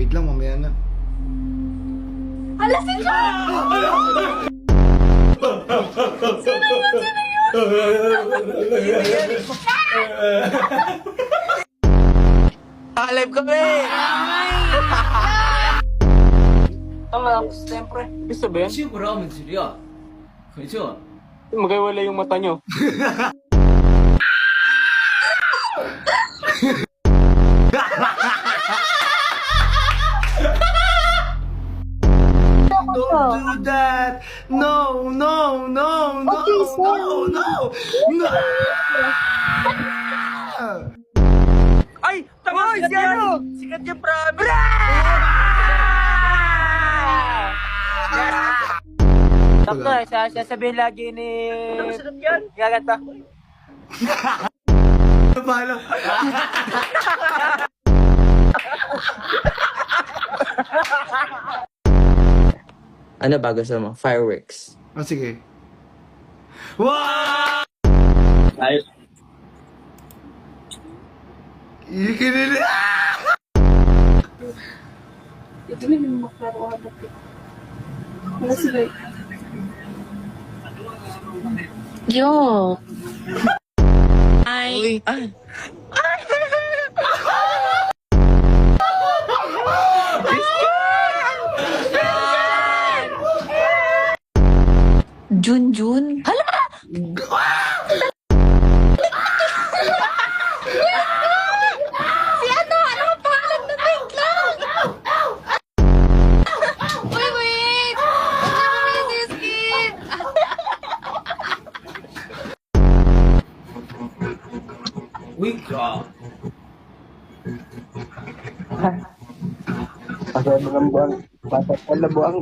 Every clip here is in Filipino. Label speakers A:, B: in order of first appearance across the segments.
A: Wait lang, mamaya na.
B: Hala, si John!
C: Live kami! Tama, siyempre. Ibig sabihin?
D: 欺负人我们几啊？回去了。
C: Magaiwala yung mata nyo.
A: Don't do that! No, no, no, no,
B: Okay,
A: no, no, no!
C: Ay! Tama! Sikat yan! Sikat yan, promise! Sakto eh, sasabihin lagi ni... Ano sikat yan? Gaganta.
A: Paano?
E: Ano ba gusto mo? Fireworks.
A: Oh, sige. Wow!
C: Ayos.
A: Ikinili!
B: Ito na yung maklaro ka dati. Wala sila. Yo!
E: Ay! Ay!
B: Junjun? Hala! Si ano? Ano ang pangalan na wait lang? Wait! Ano na this kid?
D: Wait ka.
C: Pasal ng buang. Pasal ng buang.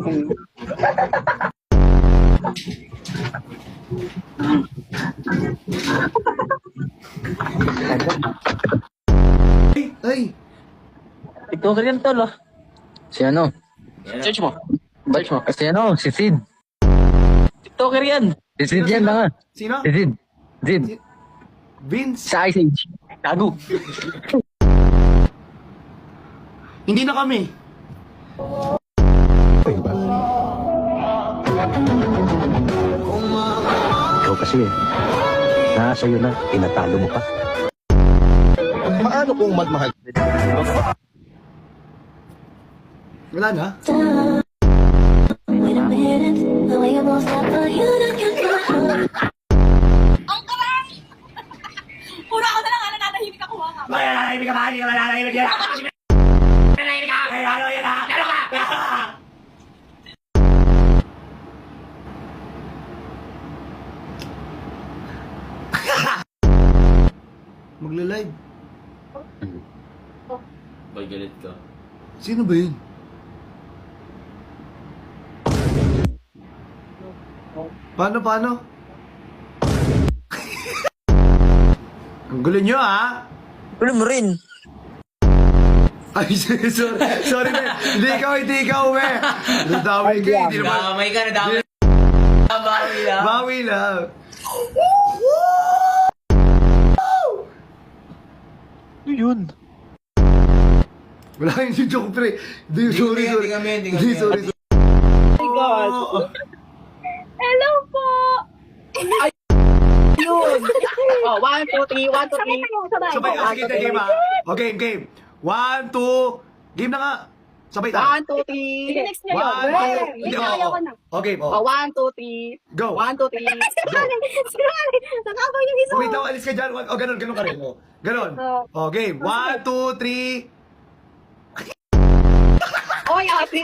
A: Ay!
C: Ikaw ka rin tol ah.
E: Si ano?
C: Search mo.
E: Search mo. Si ano? Si Sid.
C: TikToker yan.
E: Si Sid yan na nga.
A: Sino?
E: Si Sid. Sid.
A: Vince?
E: Sa Ice Age.
C: Tago.
A: Hindi na kami.
F: Ikaw kasi eh. Nasa iyo na, tinatalo mo pa. Paano kung magmahal?
A: Wala na?
G: Wait a minute, the way you move that for you to get my heart.
B: Ang karay! Puro ako na lang, nananahimik ako ha.
A: Mananahimik ka ba? Hindi ka mananahimik yan! Mananahimik ka! Ay, ano yan ha? Ano ka? Magla-live.
D: Pag galit ka.
A: Sino ba yun? Paano? Ang gulo nyo, ha?
E: Gulo mo rin.
A: Ay, sorry, man. Hindi ikaw, we. Nadamay ka, hindi naman.
D: Nadamay ka, nadamay. Bawi lang.
A: Bawi lang.
C: Ano yun?
A: Wala yung joke, pre. Hindi, sorry.
D: Hindi kami.
A: Sorry.
B: Hello po!
C: Yun! Oh, 1, 2, 3, 1, 2, 3.
A: Sabay, sige, game, ha? Okay, game. 1, 2, game na nga. Sabay tayo.
C: 1, 2, 3.
B: Sige, next na yun.
A: 1, 2,
B: Hindi, ayaw ko na.
A: Okay,
C: Oh, 1, 2, 3.
A: Go.
C: 1, 2, 3.
B: Sinali! Nakabaw yung isa.
A: Wait, alis ka dyan. O, ganun ka rin. O, ganun. O, game. 1, 2, 3.
B: Oy, ate!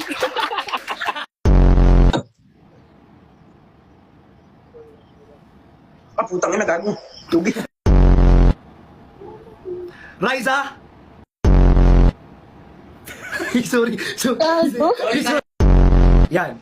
C: Ah, putang ina, gago. Tugis.
A: Raisa! sorry. Yan.